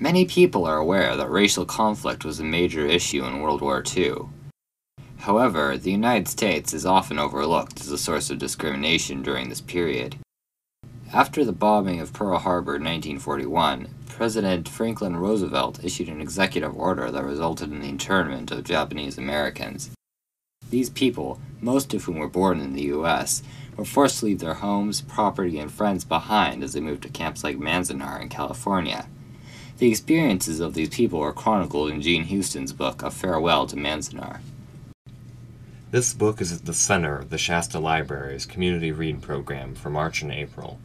Many people are aware that racial conflict was a major issue in World War II. However, the United States is often overlooked as a source of discrimination during this period. After the bombing of Pearl Harbor in 1941, President Franklin Roosevelt issued an executive order that resulted in the internment of Japanese Americans. These people, most of whom were born in the U.S., were forced to leave their homes, property, and friends behind as they moved to camps like Manzanar in California. The experiences of these people are chronicled in Gene Houston's book, A Farewell to Manzanar. This book is at the center of the Shasta Library's community read program for March and April.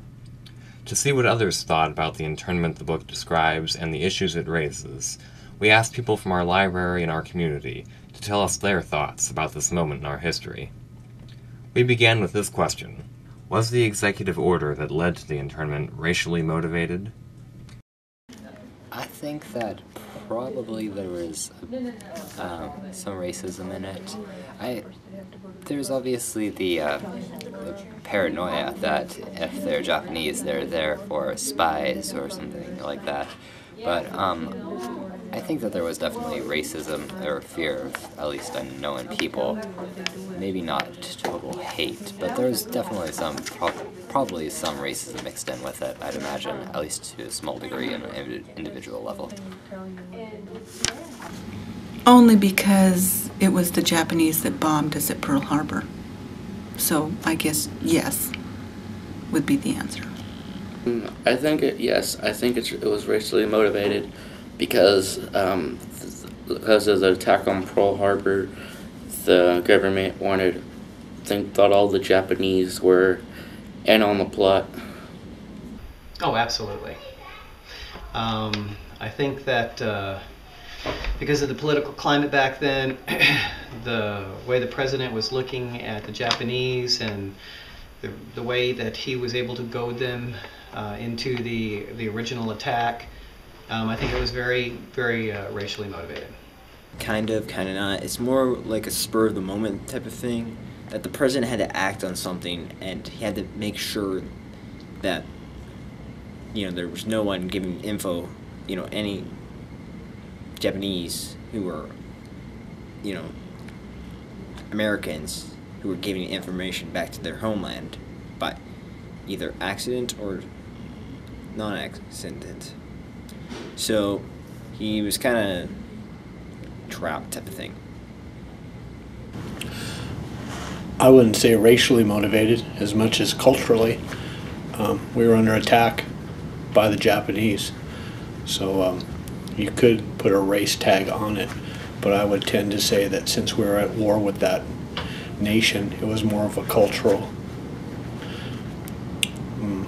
To see what others thought about the internment the book describes and the issues it raises, we asked people from our library and our community to tell us their thoughts about this moment in our history. We began with this question: was the executive order that led to the internment racially motivated? I think that probably there was some racism in it. There's obviously the paranoia that if they're Japanese, they're there for spies or something like that. But I think that there was definitely racism or fear of at least unknown people. Maybe not total hate, but there's definitely probably some racism mixed in with it, I'd imagine, at least to a small degree on an individual level. Only because it was the Japanese that bombed us at Pearl Harbor. So I guess yes would be the answer. I think yes. I think it was racially motivated because of the attack on Pearl Harbor. The government thought all the Japanese were in on the plot. Oh, absolutely. I think that because of the political climate back then, the way the president was looking at the Japanese and the way that he was able to goad them into the original attack, I think it was very, very racially motivated. Kind of not. It's more like a spur of the moment type of thing, that the president had to act on something and he had to make sure that, there was no one giving info, any Japanese who were, Americans who were giving information back to their homeland by either accident or non-accident. So he was kind of trapped type of thing. I wouldn't say racially motivated as much as culturally. We were under attack by the Japanese, so you could put a race tag on it, but I would tend to say that since we were at war with that nation, it was more of a cultural,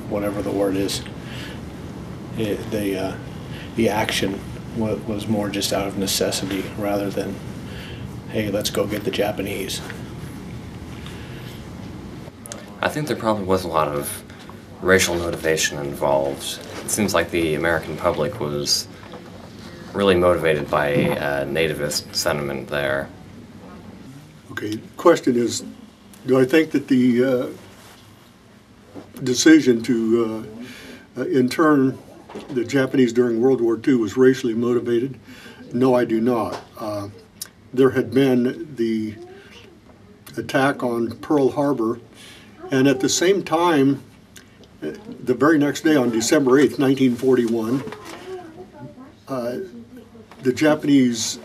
whatever the word is, the action was more just out of necessity rather than, hey, let's go get the Japanese. I think there probably was a lot of racial motivation involved. It seems like the American public was really motivated by nativist sentiment there. Okay, the question is, do I think that the decision to intern the Japanese during World War II was racially motivated? No, I do not. There had been the attack on Pearl Harbor, and at the same time, the very next day on December 8th, 1941, the Japanese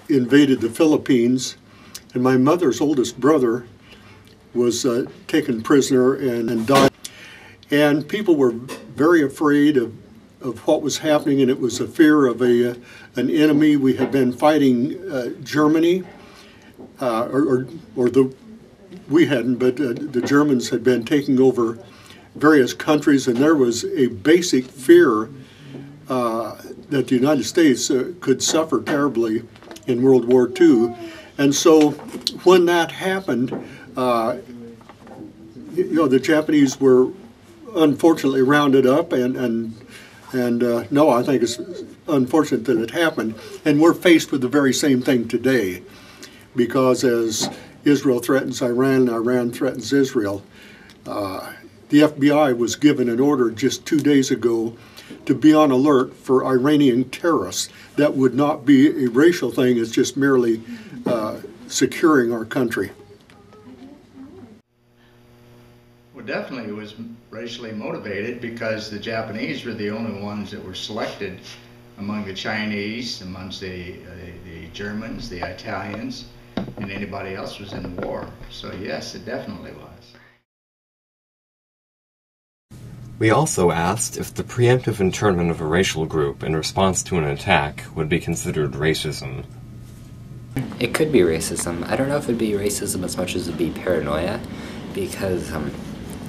invaded the Philippines, and my mother's oldest brother was taken prisoner and died. And people were very afraid of what was happening, and it was a fear of an enemy. We had been fighting Germany, we hadn't, but the Germans had been taking over various countries, and there was a basic fear that the United States could suffer terribly in World War II. And so when that happened, the Japanese were unfortunately rounded up, and no, I think it's unfortunate that it happened. And we're faced with the very same thing today, because as Israel threatens Iran and Iran threatens Israel, the FBI was given an order just 2 days ago to be on alert for Iranian terrorists. That would not be a racial thing, it's just merely securing our country. Well, definitely it was racially motivated because the Japanese were the only ones that were selected among the Chinese, amongst the Germans, the Italians, and anybody else was in the war. So yes, it definitely was. We also asked if the preemptive internment of a racial group in response to an attack would be considered racism. It could be racism. I don't know if it'd be racism as much as it'd be paranoia, because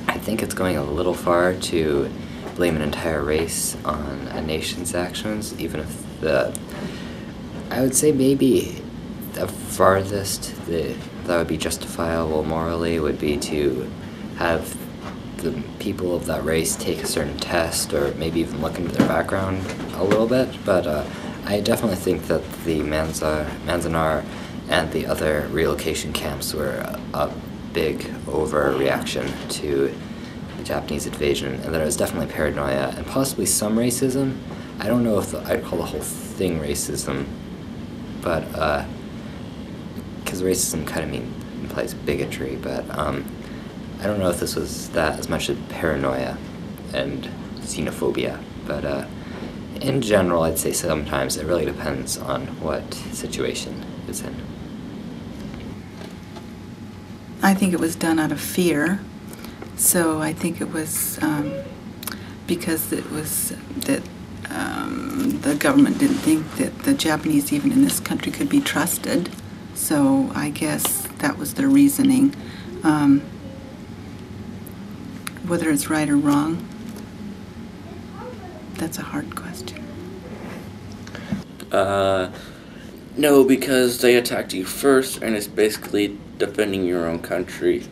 I think it's going a little far to blame an entire race on a nation's actions, even if I would say maybe the farthest that would be justifiable morally would be to have the people of that race take a certain test, or maybe even look into their background a little bit, but I definitely think that the Manzanar and the other relocation camps were a big overreaction to the Japanese invasion, and that it was definitely paranoia and possibly some racism. I don't know if I'd call the whole thing racism, but because racism kind of implies bigotry, but I don't know if this was that as much as paranoia and xenophobia, but in general, I'd say sometimes it really depends on what situation it's in. I think it was done out of fear. So I think it was because it was that the government didn't think that the Japanese, even in this country, could be trusted. So I guess that was their reasoning. Whether it's right or wrong, that's a hard question. No, because they attacked you first, and it's basically defending your own country.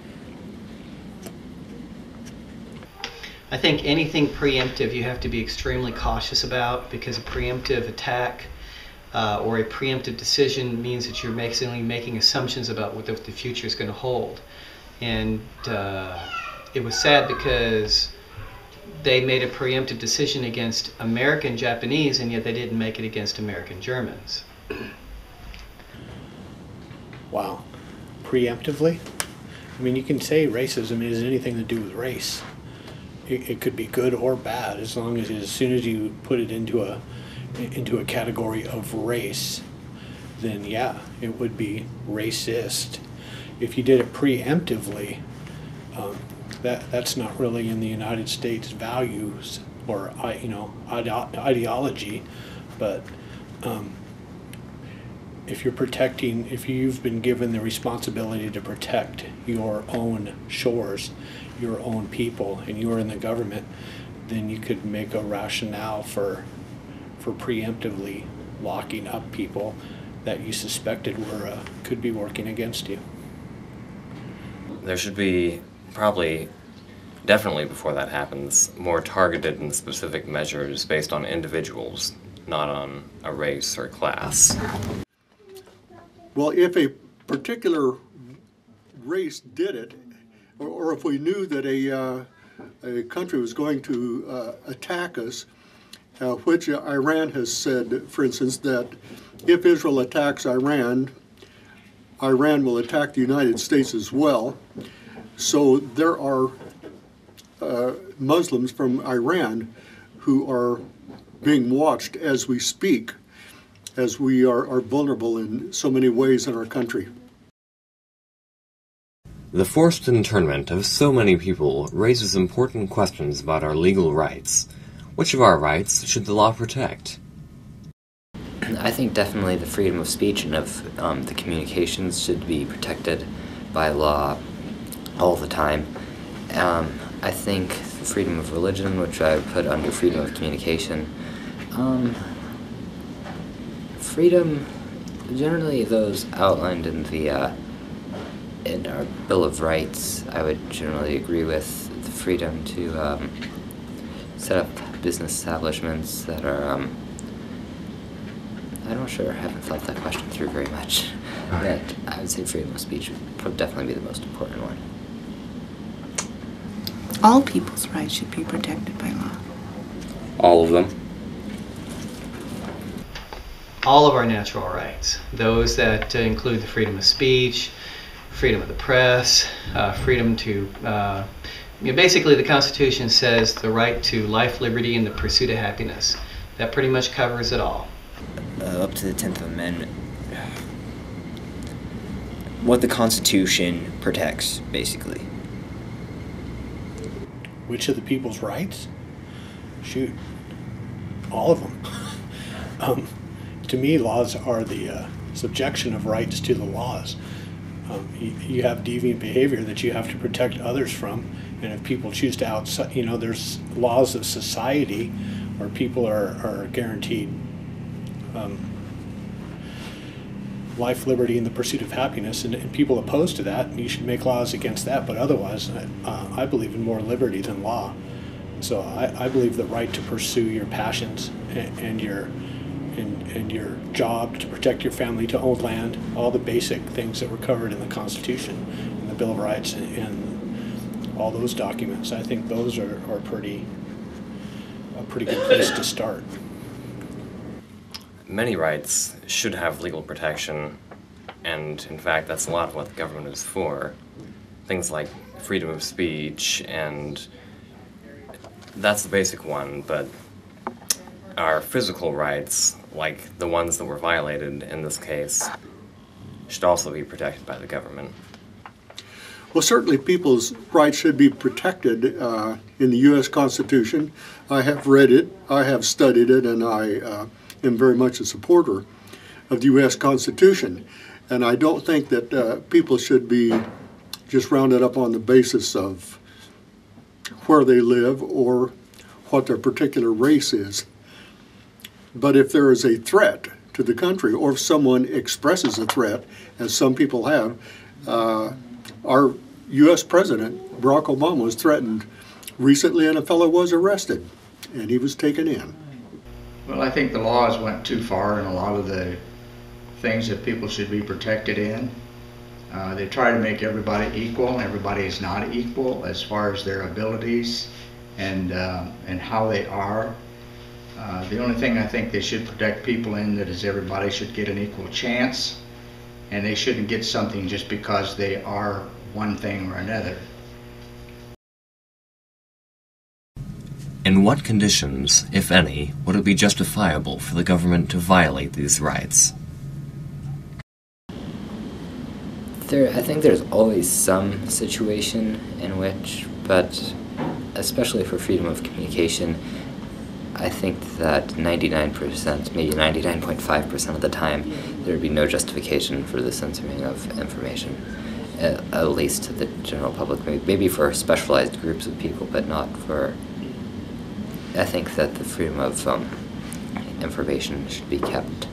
I think anything preemptive you have to be extremely cautious about, because a preemptive attack or a preemptive decision means that you're basically making assumptions about what the future is going to hold. And it was sad because they made a preemptive decision against American Japanese, and yet they didn't make it against American Germans. Wow. Preemptively? I mean, you can say racism has anything to do with race. It could be good or bad, as long as soon as you put it into a category of race, then yeah, it would be racist. If you did it preemptively, that's not really in the United States values or ideology, but if you've been given the responsibility to protect your own shores, your own people, and you are in the government, then you could make a rationale for preemptively locking up people that you suspected could be working against you. There should be definitely before that happens, more targeted and specific measures based on individuals, not on a race or class. Well, if a particular race did it, or if we knew that a country was going to attack us, which Iran has said, for instance, that if Israel attacks Iran, Iran will attack the United States as well. So there are Muslims from Iran who are being watched as we speak, as we are vulnerable in so many ways in our country. The forced internment of so many people raises important questions about our legal rights. Which of our rights should the law protect? I think definitely the freedom of speech and of the communications should be protected by law all the time. I think freedom of religion, which I would put under freedom of communication. Freedom, generally those outlined in our Bill of Rights, I would generally agree with the freedom to set up business establishments that are, I'm not sure, I haven't thought that question through very much, but I would say freedom of speech would definitely be the most important one. All people's rights should be protected by law. All of them. All of our natural rights, those that include the freedom of speech, freedom of the press, freedom to, basically the Constitution says the right to life, liberty, and the pursuit of happiness. That pretty much covers it all. Up to the 10th Amendment. What the Constitution protects, basically. Which of the people's rights? Shoot, all of them. To me, laws are the subjection of rights to the laws. You have deviant behavior that you have to protect others from, and if people choose to outside, there's laws of society where people are guaranteed life, liberty, and the pursuit of happiness, and people opposed to that, you should make laws against that. But otherwise, I believe in more liberty than law. So I believe the right to pursue your passions and your job, to protect your family, to own land, all the basic things that were covered in the Constitution and the Bill of Rights and all those documents. I think those are a pretty good place to start. Many rights should have legal protection, and in fact that's a lot of what the government is for. Things like freedom of speech, and that's the basic one, but our physical rights, like the ones that were violated in this case, should also be protected by the government. Well, certainly people's rights should be protected in the U.S. Constitution. I have read it, I have studied it, and I am very much a supporter of the U.S. Constitution. And I don't think that people should be just rounded up on the basis of where they live or what their particular race is. But if there is a threat to the country, or if someone expresses a threat, as some people have, our U.S. President, Barack Obama, was threatened recently, and a fellow was arrested, and he was taken in. Well, I think the laws went too far in a lot of the things that people should be protected in. They try to make everybody equal, and everybody is not equal as far as their abilities and how they are. The only thing I think they should protect people in that is everybody should get an equal chance, and they shouldn't get something just because they are one thing or another. In what conditions, if any, would it be justifiable for the government to violate these rights? I think there's always some situation in which, but especially for freedom of communication, I think that 99%, maybe 99.5% of the time, there would be no justification for the censoring of information, at least to the general public. Maybe for specialized groups of people, but not for... I think that the freedom of information should be kept,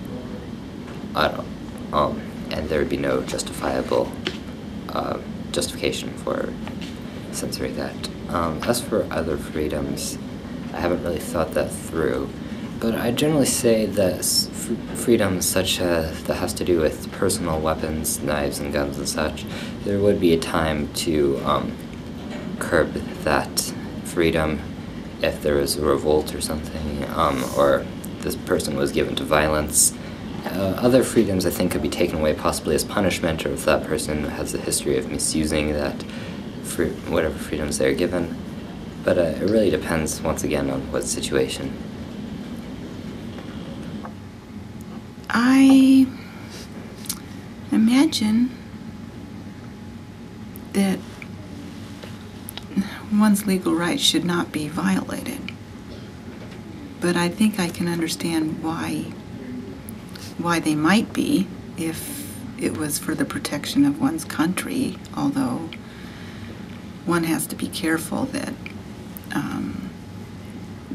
and there would be no justifiable justification for censoring that. As for other freedoms, I haven't really thought that through, but I generally say that freedoms such as that has to do with personal weapons, knives and guns and such, there would be a time to curb that freedom if there was a revolt or something, or this person was given to violence. Other freedoms I think could be taken away possibly as punishment, or if that person has a history of misusing that whatever freedoms they're given. But it really depends, once again, on what situation. I imagine that one's legal rights should not be violated. But I think I can understand why they might be if it was for the protection of one's country, although one has to be careful that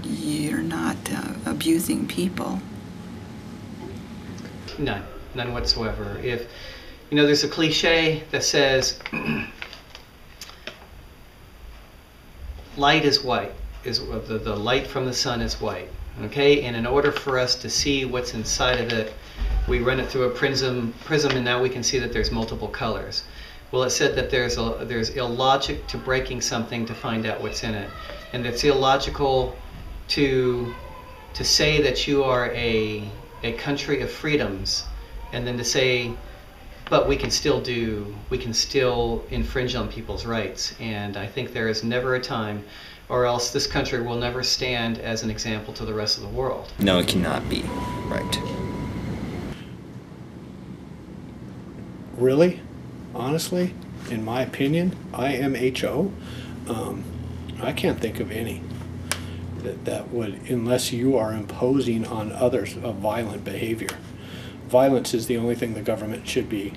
you're not abusing people. None whatsoever. If, there's a cliche that says, light is white, the light from the sun is white, okay? And in order for us to see what's inside of it, we run it through a prism, and now we can see that there's multiple colors. Well, it said that there's illogic to breaking something to find out what's in it, and it's illogical to say that you are a country of freedoms, and then to say, but we can still infringe on people's rights. And I think there is never a time, or else this country will never stand as an example to the rest of the world. No, it cannot be. Right. Really? Honestly, in my opinion, IMHO, I can't think of any that would, unless you are imposing on others a violent behavior. Violence is the only thing the government should be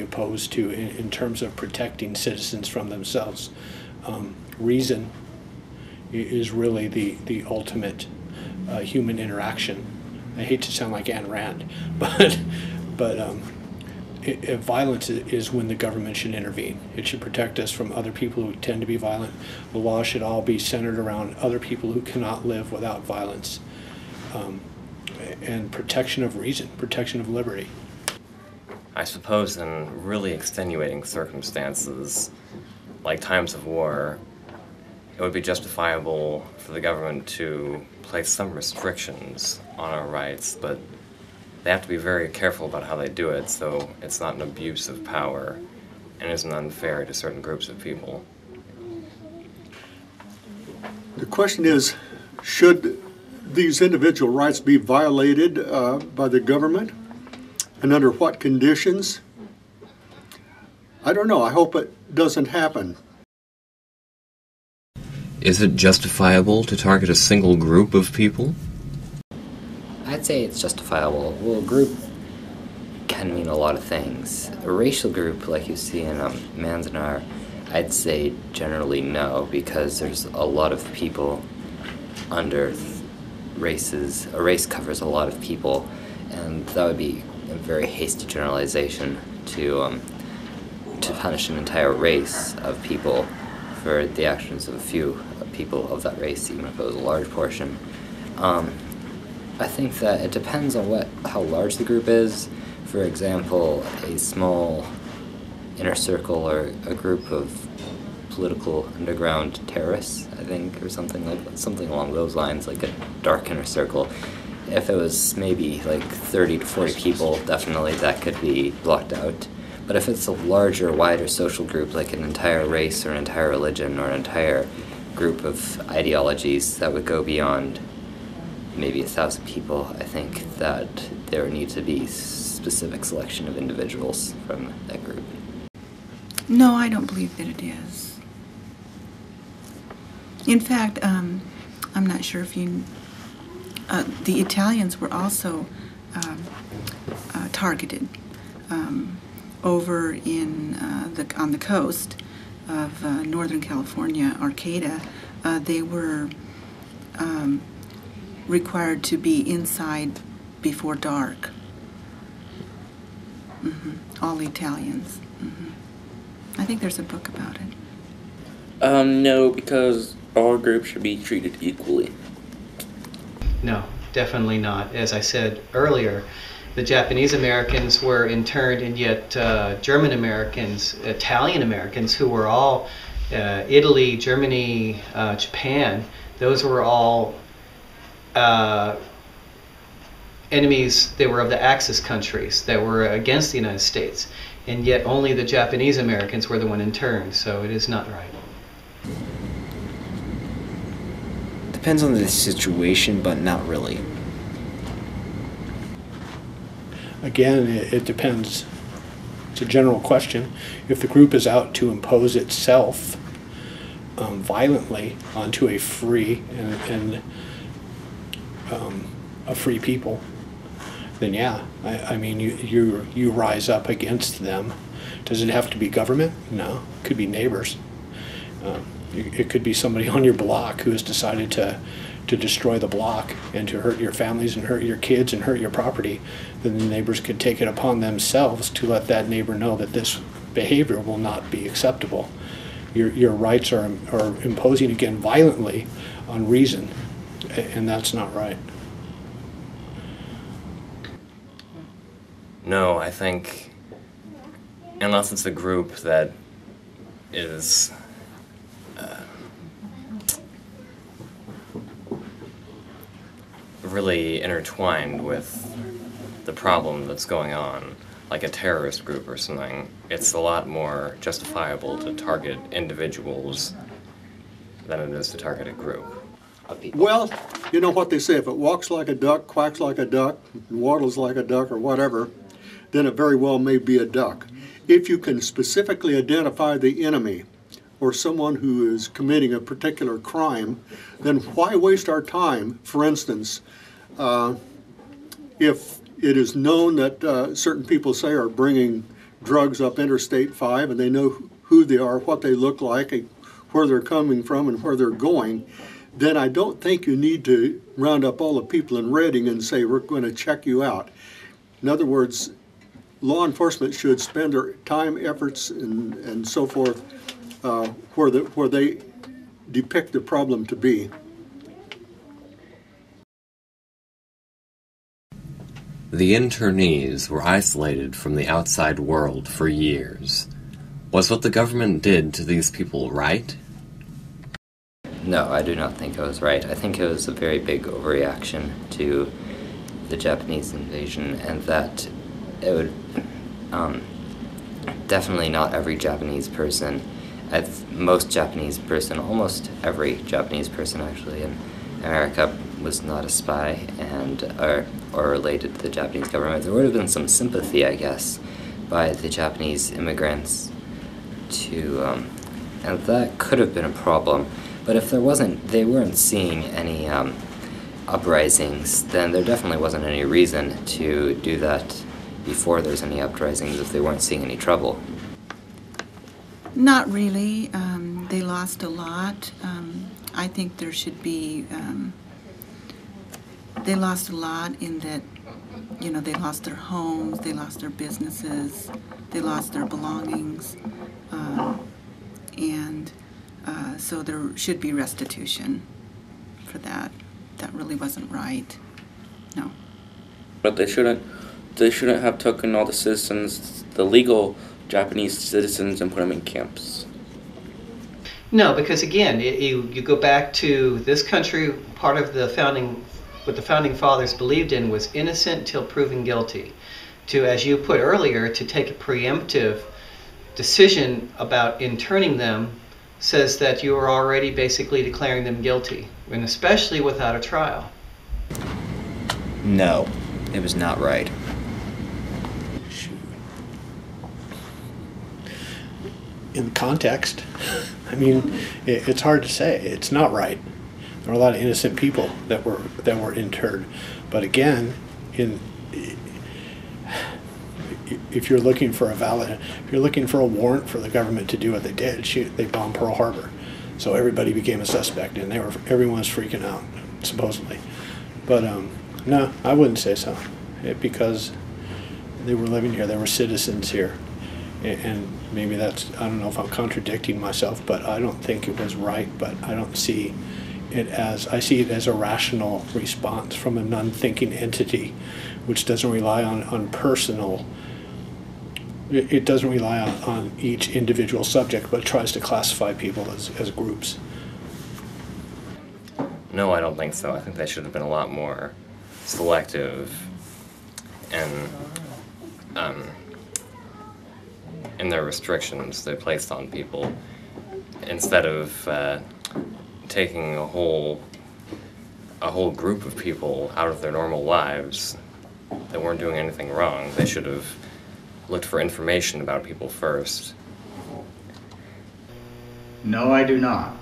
opposed to in terms of protecting citizens from themselves. Reason is really the ultimate human interaction. I hate to sound like Ayn Rand, but violence is when the government should intervene. It should protect us from other people who tend to be violent. The law should all be centered around other people who cannot live without violence. And protection of reason, protection of liberty. I suppose in really extenuating circumstances, like times of war, it would be justifiable for the government to place some restrictions on our rights, but they have to be very careful about how they do it so it's not an abuse of power and isn't unfair to certain groups of people. The question is, should these individual rights be violated by the government, and under what conditions? I don't know. I hope it doesn't happen. Is it justifiable to target a single group of people? I'd say it's justifiable. Well, a group can mean a lot of things. A racial group, like you see in Manzanar, I'd say generally no, because there's a lot of people under races. A race covers a lot of people, and that would be a very hasty generalization to punish an entire race of people for the actions of a few people of that race, even if it was a large portion. I think that it depends on how large the group is. For example, a small inner circle or a group of political underground terrorists, I think, or something along those lines, like a dark inner circle. If it was maybe like 30 to 40 people, definitely that could be blocked out. But if it's a larger, wider social group, like an entire race or an entire religion or an entire group of ideologies that would go beyond maybe 1,000 people, I think that there needs to be specific selection of individuals from that group. No, I don't believe that it is. In fact, I'm not sure if you... the Italians were also targeted over on the coast of Northern California, Arcata. They were required to be inside before dark. All Italians. I think there's a book about it. No, because all groups should be treated equally. No, definitely not. As I said earlier, the Japanese Americans were interned, and yet German Americans, Italian Americans, who were all Italy, Germany, Japan, those were all enemies. They were of the Axis countries that were against the United States, and yet only the Japanese Americans were the one interned, so it is not right. Depends on the situation, but not really. Again, it depends. It's a general question. If the group is out to impose itself violently onto a free and a free people, then yeah, I mean you rise up against them. Does it have to be government? No, it could be neighbors. It could be somebody on your block who has decided to destroy the block and to hurt your families and hurt your kids and hurt your property. Then the neighbors could take it upon themselves to let that neighbor know that this behavior will not be acceptable. Your rights are imposing again violently on reason, and that's not right. No, I think unless it's a group that is really intertwined with the problem that's going on, like a terrorist group or something, it's a lot more justifiable to target individuals than it is to target a group of people. Well, you know what they say, if it walks like a duck, quacks like a duck, waddles like a duck, or whatever, then it very well may be a duck. If you can specifically identify the enemy or someone who is committing a particular crime, then why waste our time? For instance, if it is known that certain people, say, are bringing drugs up Interstate 5 and they know who they are, what they look like, where they're coming from, and where they're going, then I don't think you need to round up all the people in Reading and say, we're going to check you out. In other words, law enforcement should spend their time, efforts, and so forth where they depict the problem to be. The internees were isolated from the outside world for years. Was what the government did to these people right? No, I do not think it was right. I think it was a very big overreaction to the Japanese invasion, and that it would definitely not every Japanese person, most Japanese person, almost every Japanese person actually in America was not a spy and or related to the Japanese government. There would have been some sympathy, I guess, by the Japanese immigrants to, and that could have been a problem. But if there wasn't, they weren't seeing any uprisings, then there definitely wasn't any reason to do that before there's any uprisings if they weren't seeing any trouble. Not really. They lost a lot. I think there should be, they lost a lot in that, you know, they lost their homes, they lost their businesses, they lost their belongings, and so there should be restitution for that. That really wasn't right. No. But they shouldn't have taken all the citizens, the legal Japanese citizens, and put them in camps. No, because again, you go back to this country, part of the founding, what the founding fathers believed in was innocent till proven guilty. To, as you put earlier, to take a preemptive decision about interning them says that you are already basically declaring them guilty, and especially without a trial. No, it was not right. In context, I mean, it's hard to say. It's not right. There were a lot of innocent people that were interred, but again, if you're looking for if you're looking for a warrant for the government to do what they did, they bombed Pearl Harbor, so everybody became a suspect, and everyone was freaking out, supposedly. But no, I wouldn't say so, because they were living here, they were citizens here. And maybe that's, I don't know if I'm contradicting myself, but I don't think it was right, but I don't see it as, I see it as a rational response from a non-thinking entity, which doesn't rely on personal, it doesn't rely on each individual subject, but tries to classify people as groups. No, I don't think so. I think they should have been a lot more selective and in their restrictions they placed on people, instead of taking a whole group of people out of their normal lives that weren't doing anything wrong. They should have looked for information about people first. No, I do not.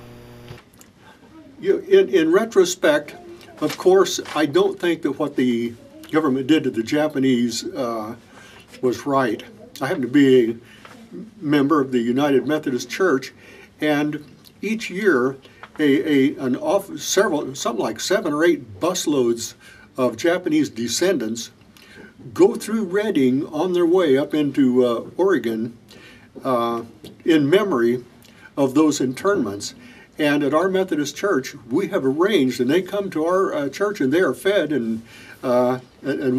In retrospect, of course, I don't think that what the government did to the Japanese was right. I happen to be a member of the United Methodist Church, and each year something like 7 or 8 busloads of Japanese descendants go through Reading on their way up into Oregon in memory of those internments. And at our Methodist Church, we have arranged, and they come to our church and they are fed, and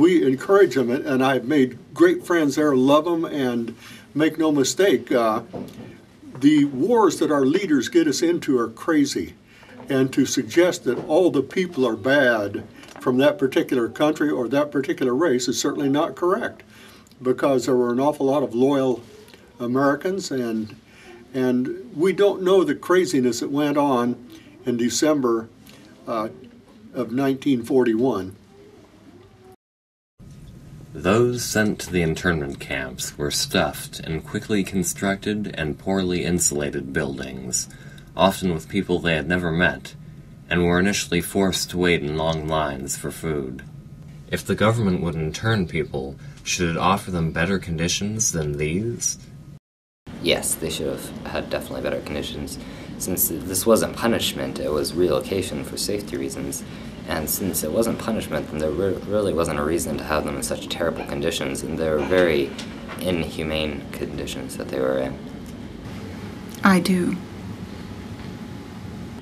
we encourage them. And I've made great friends there, love them, and make no mistake, the wars that our leaders get us into are crazy. And to suggest that all the people are bad from that particular country or that particular race is certainly not correct, because there were an awful lot of loyal Americans, and we don't know the craziness that went on in December of 1941. Those sent to the internment camps were stuffed in quickly constructed and poorly insulated buildings, often with people they had never met, and were initially forced to wait in long lines for food. If the government would intern people, should it offer them better conditions than these? Yes, they should have had definitely better conditions. Since this wasn't punishment, it was relocation for safety reasons. And since it wasn't punishment, then there really wasn't a reason to have them in such terrible conditions, and they were very inhumane conditions that they were in. I do.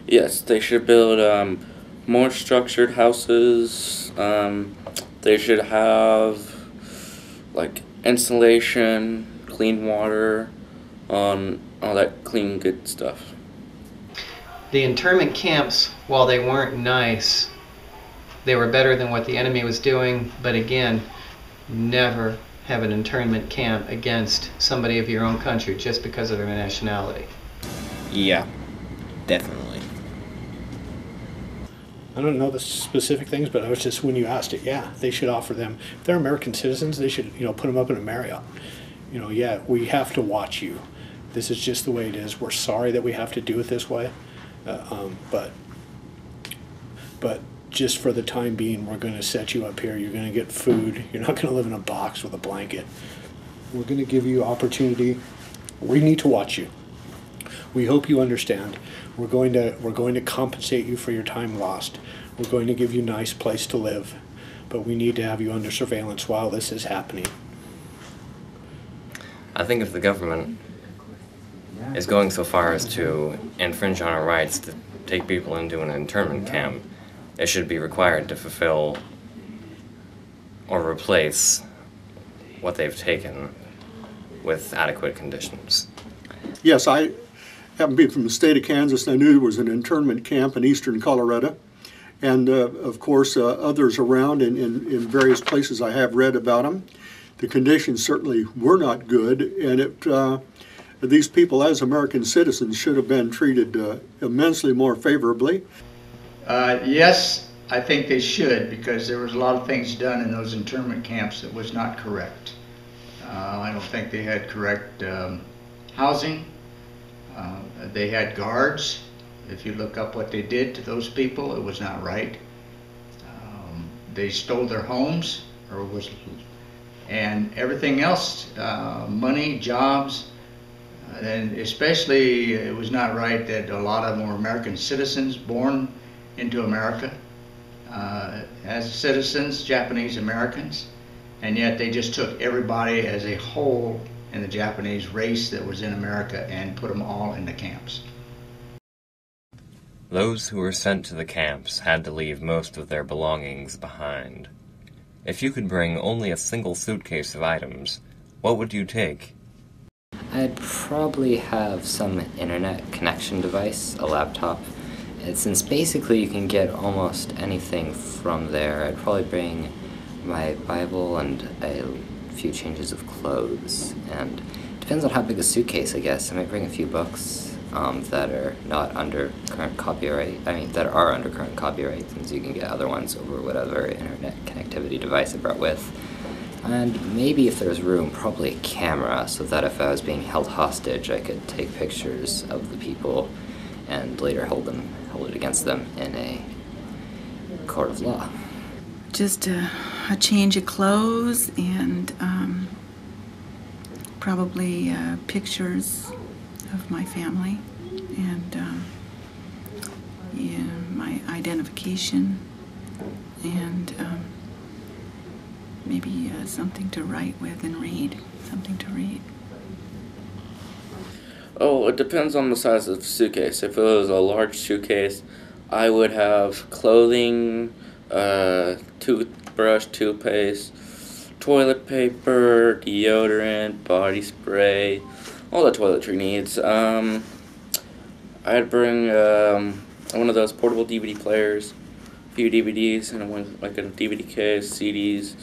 Yes, they should build more structured houses. They should have like insulation, clean water, all that clean, good stuff. The internment camps, while they weren't nice, they were better than what the enemy was doing, but again, never have an internment camp against somebody of your own country just because of their nationality. Yeah, definitely. I don't know the specific things, but I was just, when you asked it, yeah, they should offer them. If they're American citizens, they should, put them up in a Marriott. Yeah, we have to watch you. This is just the way it is. We're sorry that we have to do it this way, but just for the time being, we're going to set you up here. You're going to get food. You're not going to live in a box with a blanket. We're going to give you opportunity. We need to watch you. We hope you understand. We're going to compensate you for your time lost. We're going to give you a nice place to live, but we need to have you under surveillance while this is happening. I think if the government is going so far as to infringe on our rights to take people into an internment camp, it should be required to fulfill or replace what they've taken with adequate conditions. Yes, I happen to be from the state of Kansas, and I knew there was an internment camp in eastern Colorado. And of course, others around in various places I have read about them. The conditions certainly were not good, and these people as American citizens should have been treated immensely more favorably. Yes, I think they should, because there was a lot of things done in those internment camps that was not correct. I don't think they had correct housing. They had guards. If you look up what they did to those people, it was not right. They stole their homes, and everything else, money, jobs, and especially it was not right that a lot of them were American citizens born into America as citizens, Japanese Americans, and yet they just took everybody as a whole in the Japanese race that was in America and put them all in the camps. Those who were sent to the camps had to leave most of their belongings behind. If you could bring only a single suitcase of items, what would you take? I'd probably have some internet connection device, a laptop. And since basically you can get almost anything from there, I'd probably bring my Bible and a few changes of clothes. And it depends on how big a suitcase, I guess. I might bring a few books that are not under current copyright. That are under current copyright, since you can get other ones over whatever internet connectivity device I brought with. And maybe if there's room, probably a camera, so that if I was being held hostage, I could take pictures of the people and later hold it against them in a court of law. Just a change of clothes and probably pictures of my family and my identification and maybe something to write with and read, something to read. Oh, it depends on the size of the suitcase. If it was a large suitcase, I would have clothing, toothbrush, toothpaste, toilet paper, deodorant, body spray, all the toiletry needs. I'd bring one of those portable DVD players, a few DVDs, and one like a DVD case, CDs,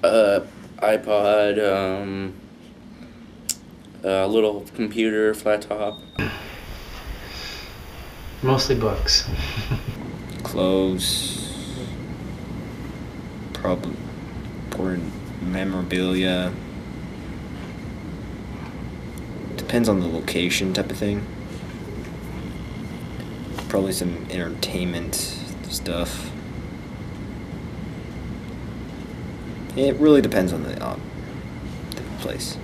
iPod, a little computer, flat top. Mostly books. Clothes, probably important memorabilia. Depends on the location type of thing. Probably some entertainment stuff. It really depends on the place.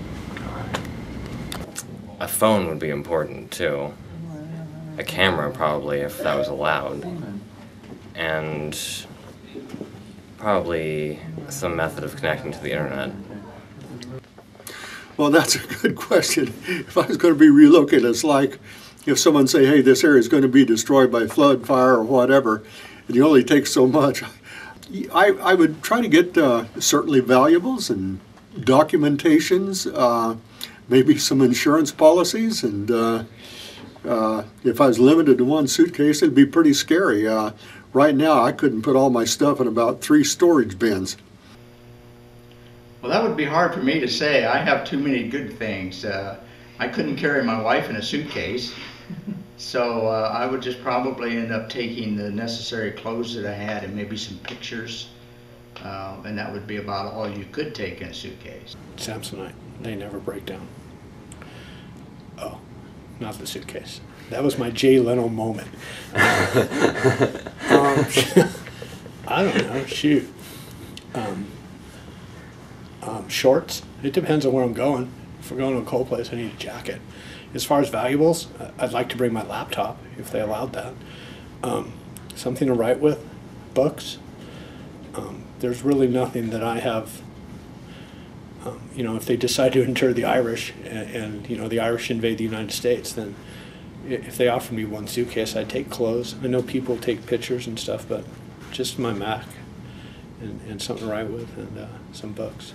A phone would be important too. A camera probably, if that was allowed. And probably some method of connecting to the internet. Well, that's a good question. If I was going to be relocated, it's like if someone say, hey, this area is going to be destroyed by flood, fire, or whatever, and you only take so much. I would try to get certainly valuables and documentations, maybe some insurance policies, and if I was limited to one suitcase, it'd be pretty scary. Right now, I couldn't put all my stuff in about 3 storage bins. Well, that would be hard for me to say. I have too many good things. I couldn't carry my wife in a suitcase, so I would just probably end up taking the necessary clothes that I had and maybe some pictures, and that would be about all you could take in a suitcase. Samsonite, they never break down. Oh, not the suitcase. That was my Jay Leno moment. I don't know, shoot. Shorts, it depends on where I'm going. If we're going to a cold place, I need a jacket. As far as valuables, I'd like to bring my laptop, if they allowed that. Something to write with, books. There's really nothing that I have, you know, if they decide to enter the Irish and, you know, the Irish invade the United States, then if they offer me one suitcase, I'd take clothes. I know people take pictures and stuff, but just my Mac and something to write with and some books.